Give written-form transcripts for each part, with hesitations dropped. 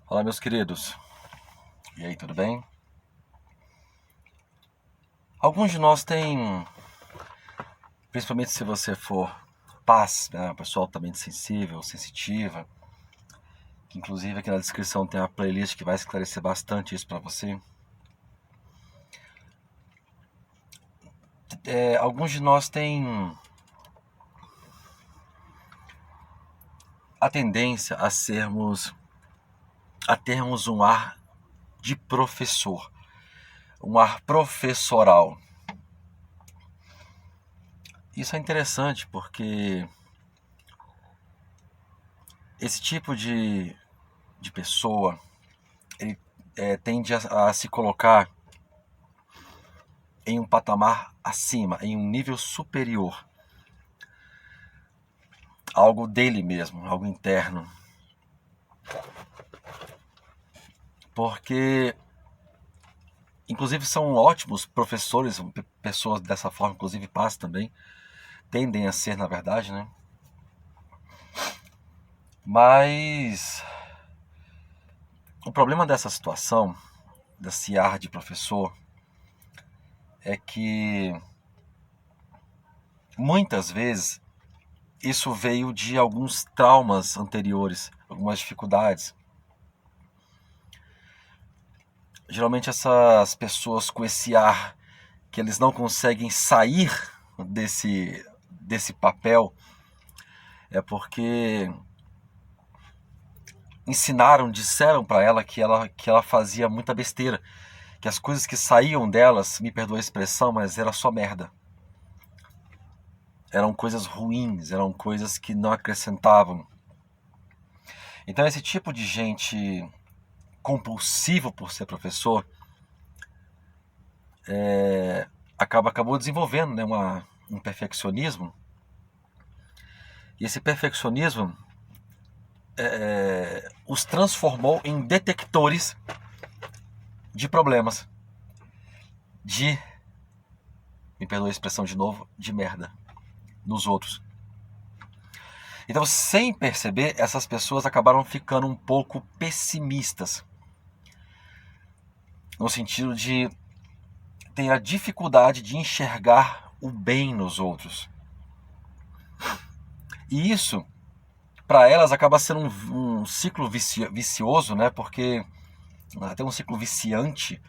Olá, meus queridos. E aí, tudo bem? Alguns de nós têm, principalmente se você for paz, né, uma pessoa altamente sensível, sensitiva, que inclusive aqui na descrição tem uma playlist que vai esclarecer bastante isso para você. Alguns de nós têm a tendência a termos um ar de professor, um ar professoral. Isso é interessante porque esse tipo de pessoa, ele tende a se colocar em um patamar acima, em um nível superior. Algo dele mesmo, algo interno. Porque, inclusive, são ótimos professores, pessoas dessa forma, inclusive pais também, tendem a ser, na verdade, né? Mas o problema dessa situação, desse ar de professor, é que muitas vezes isso veio de alguns traumas anteriores, algumas dificuldades. Geralmente essas pessoas com esse ar que eles não conseguem sair desse papel é porque disseram para ela que ela fazia muita besteira, que as coisas que saíam delas, me perdoa a expressão, mas era só merda. Eram coisas ruins, eram coisas que não acrescentavam. Então esse tipo de gente compulsivo por ser professor acabou desenvolvendo, né, um perfeccionismo. E esse perfeccionismo os transformou em detectores de problemas, me perdoa a expressão de novo, de merda nos outros. Então, sem perceber, essas pessoas acabaram ficando um pouco pessimistas, no sentido de ter a dificuldade de enxergar o bem nos outros. E isso, para elas, acaba sendo um ciclo vicioso, né? Porque até um ciclo viciante,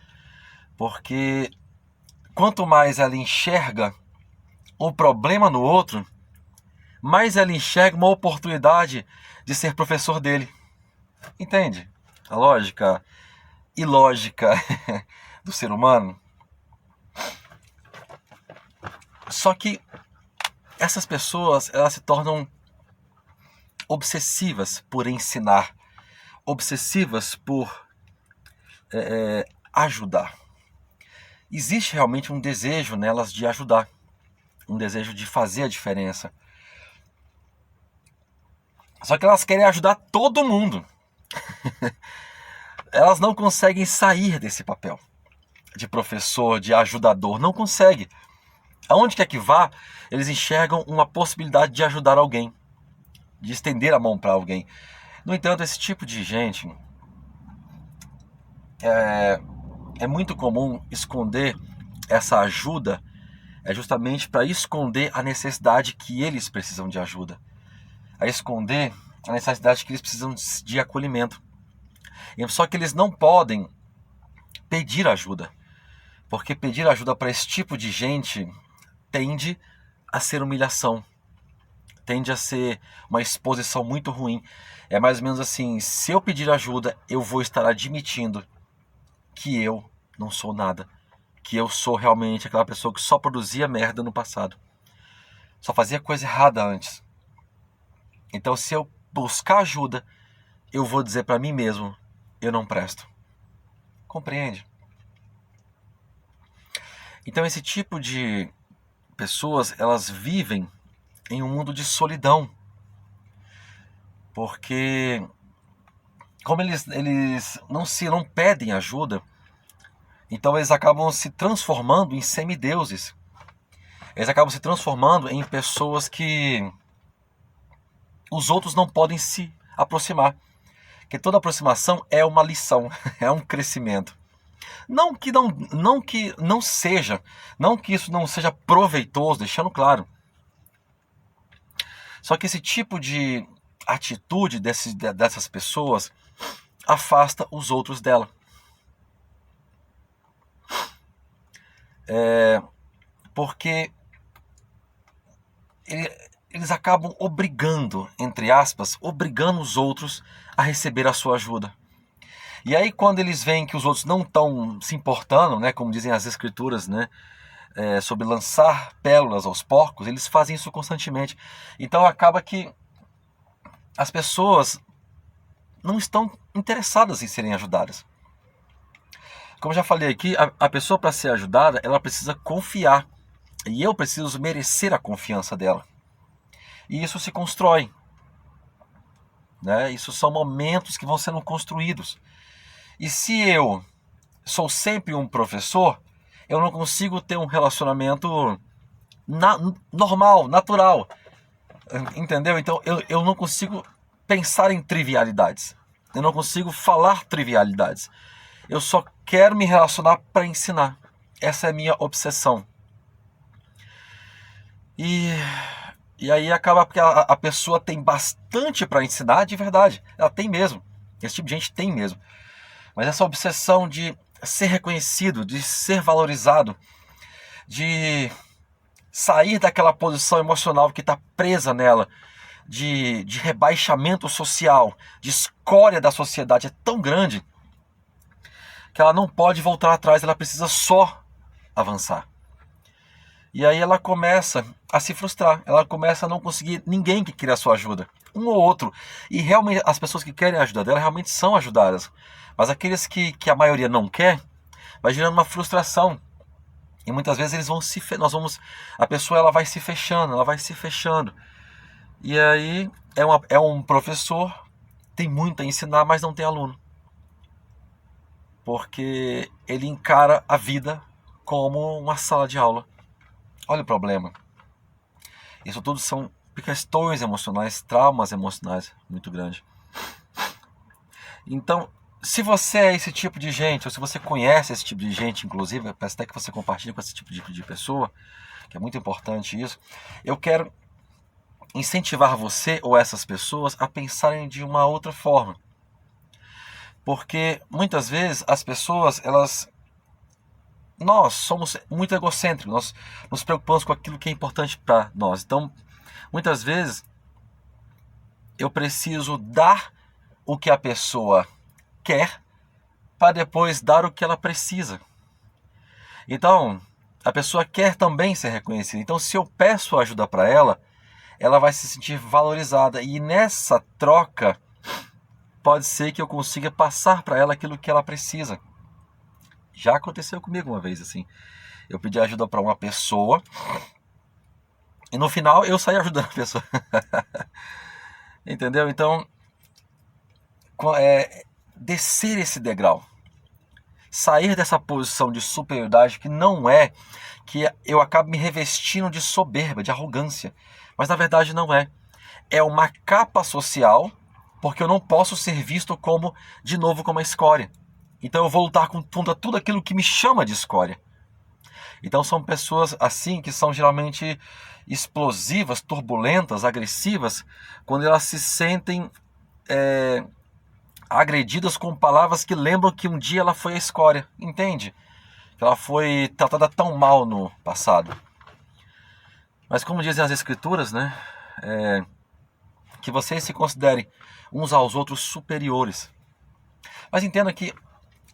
porque quanto mais ela enxerga o problema no outro, mais ela enxerga uma oportunidade de ser professor dele. Entende? A lógica ilógica do ser humano. Só que essas pessoas, elas se tornam obsessivas por ensinar, obsessivas por ajudar. Existe realmente um desejo nelas de ajudar, um desejo de fazer a diferença. Só que elas querem ajudar todo mundo. Elas não conseguem sair desse papel de professor, de ajudador, não conseguem. Aonde quer que vá, eles enxergam uma possibilidade de ajudar alguém, de estender a mão para alguém. No entanto, esse tipo de gente é muito comum esconder essa ajuda, justamente para esconder a necessidade que eles precisam de ajuda, a esconder a necessidade que eles precisam de acolhimento. Só que eles não podem pedir ajuda, porque pedir ajuda para esse tipo de gente tende a ser humilhação, tende a ser uma exposição muito ruim. É mais ou menos assim, se eu pedir ajuda, eu vou estar admitindo que eu não sou nada, que eu sou realmente aquela pessoa que só produzia merda no passado, só fazia coisa errada antes. Então, se eu buscar ajuda, eu vou dizer para mim mesmo, eu não presto. Compreende? Então, esse tipo de pessoas, elas vivem em um mundo de solidão, porque como eles não pedem ajuda, então eles acabam se transformando em semideuses. Eles acabam se transformando em pessoas que os outros não podem se aproximar, que toda aproximação é uma lição, é um crescimento. Não que não seja, não que isso não seja proveitoso, deixando claro. Só que esse tipo de atitude dessas pessoas afasta os outros dela. Porque eles acabam obrigando, entre aspas, obrigando os outros a receber a sua ajuda. E aí quando eles veem que os outros não estão se importando, né, como dizem as escrituras, né, sobre lançar pérolas aos porcos, eles fazem isso constantemente. Então acaba que as pessoas não estão interessadas em serem ajudadas. Como já falei aqui, a pessoa, para ser ajudada, ela precisa confiar. E eu preciso merecer a confiança dela. E isso se constrói, né? Isso são momentos que vão sendo construídos. E se eu sou sempre um professor, eu não consigo ter um relacionamento normal, natural. Entendeu? Então eu não consigo pensar em trivialidades. Eu não consigo falar trivialidades. Eu só quero me relacionar para ensinar. Essa é a minha obsessão. E aí acaba porque a pessoa tem bastante para ensinar de verdade. Ela tem mesmo. Esse tipo de gente tem mesmo. Mas essa obsessão de ser reconhecido, de ser valorizado, de sair daquela posição emocional que está presa nela, de rebaixamento social, de escória da sociedade, é tão grande que ela não pode voltar atrás, ela precisa só avançar. E aí ela começa a se frustrar, ela começa a não conseguir ninguém que queira a sua ajuda, um ou outro. E realmente as pessoas que querem a ajuda dela realmente são ajudadas. Mas aqueles que a maioria não quer, vai gerando uma frustração. E muitas vezes eles vão a pessoa ela vai se fechando, ela vai se fechando. E aí é um professor, tem muito a ensinar, mas não tem aluno. Porque ele encara a vida como uma sala de aula. Olha o problema. Isso tudo são questões emocionais, traumas emocionais muito grandes. Então, se você é esse tipo de gente, ou se você conhece esse tipo de gente, inclusive, peço até que você compartilhe com esse tipo de pessoa, que é muito importante isso, eu quero incentivar você ou essas pessoas a pensarem de uma outra forma. Porque muitas vezes as pessoas, nós somos muito egocêntricos, nós nos preocupamos com aquilo que é importante para nós. Então, muitas vezes, eu preciso dar o que a pessoa quer para depois dar o que ela precisa. Então, a pessoa quer também ser reconhecida. Então, se eu peço ajuda para ela, ela vai se sentir valorizada. E nessa troca, pode ser que eu consiga passar para ela aquilo que ela precisa. Já aconteceu comigo uma vez assim. Eu pedi ajuda para uma pessoa e no final eu saí ajudando a pessoa. Entendeu? Então, descer esse degrau. Sair dessa posição de superioridade que não é, que eu acabo me revestindo de soberba, de arrogância. Mas na verdade não é. É uma capa social, porque eu não posso ser visto como, de novo, como a escória. Então eu vou lutar contra tudo aquilo que me chama de escória. Então são pessoas assim que são geralmente explosivas, turbulentas, agressivas, quando elas se sentem agredidas com palavras que lembram que um dia ela foi a escória, entende? Que ela foi tratada tão mal no passado. Mas como dizem as escrituras, né? Que vocês se considerem uns aos outros superiores. Mas entenda que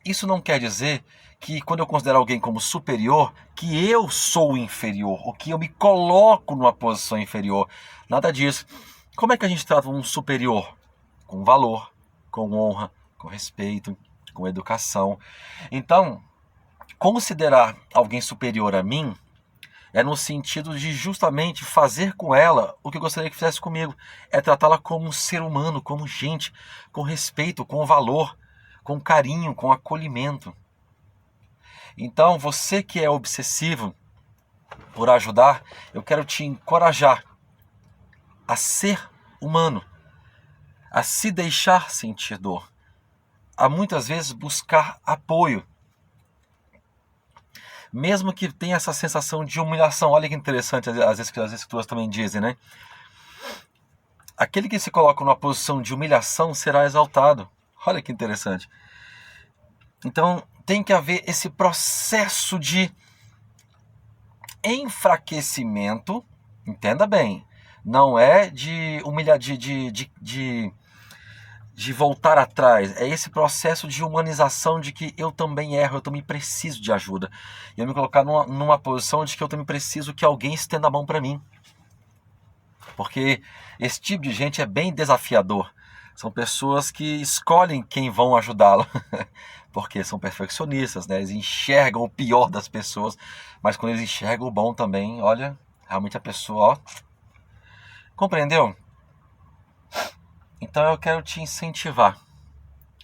isso não quer dizer que quando eu considero alguém como superior, que eu sou inferior, ou que eu me coloco numa posição inferior. Nada disso. Como é que a gente trata um superior? Com valor, com honra, com respeito, com educação. Então, considerar alguém superior a mim é no sentido de justamente fazer com ela o que eu gostaria que fizesse comigo. É tratá-la como um ser humano, como gente, com respeito, com valor, com carinho, com acolhimento. Então, você que é obsessivo por ajudar, eu quero te encorajar a ser humano, a se deixar sentir dor. a muitas vezes buscar apoio. Mesmo que tenha essa sensação de humilhação. Olha que interessante, às vezes que as escrituras também dizem, né? Aquele que se coloca numa posição de humilhação será exaltado. Olha que interessante. Então, tem que haver esse processo de enfraquecimento, entenda bem, não é de humilhar, de voltar atrás, é esse processo de humanização de que eu também erro, eu também preciso de ajuda. E eu me colocar numa posição de que eu também preciso que alguém estenda a mão para mim. Porque esse tipo de gente é bem desafiador. São pessoas que escolhem quem vão ajudá-lo, porque são perfeccionistas, né? Eles enxergam o pior das pessoas, mas quando eles enxergam o bom também, olha, realmente a pessoa, ó, compreendeu? Então eu quero te incentivar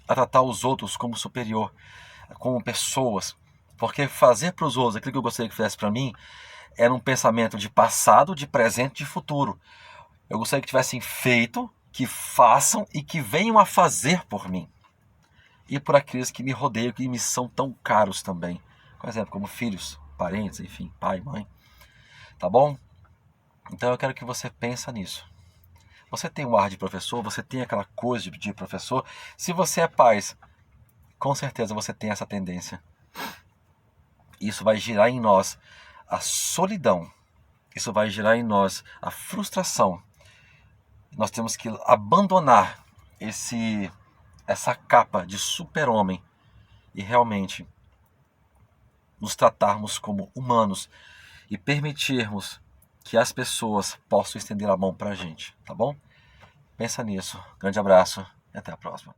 a tratar os outros como superior, como pessoas, porque fazer para os outros aquilo que eu gostaria que fizesse para mim era um pensamento de passado, de presente e de futuro. Eu gostaria que tivessem feito, que façam e que venham a fazer por mim. E por aqueles que me rodeiam, que me são tão caros também. Por exemplo, como filhos, parentes, enfim, pai, mãe. Tá bom? Então eu quero que você pense nisso. Você tem um ar de professor, você tem aquela coisa de professor. Se você é pai, com certeza você tem essa tendência. Isso vai gerar em nós a solidão. Isso vai gerar em nós a frustração. Nós temos que abandonar essa capa de super-homem e realmente nos tratarmos como humanos e permitirmos que as pessoas possam estender a mão para a gente, tá bom? Pensa nisso. Grande abraço e até a próxima.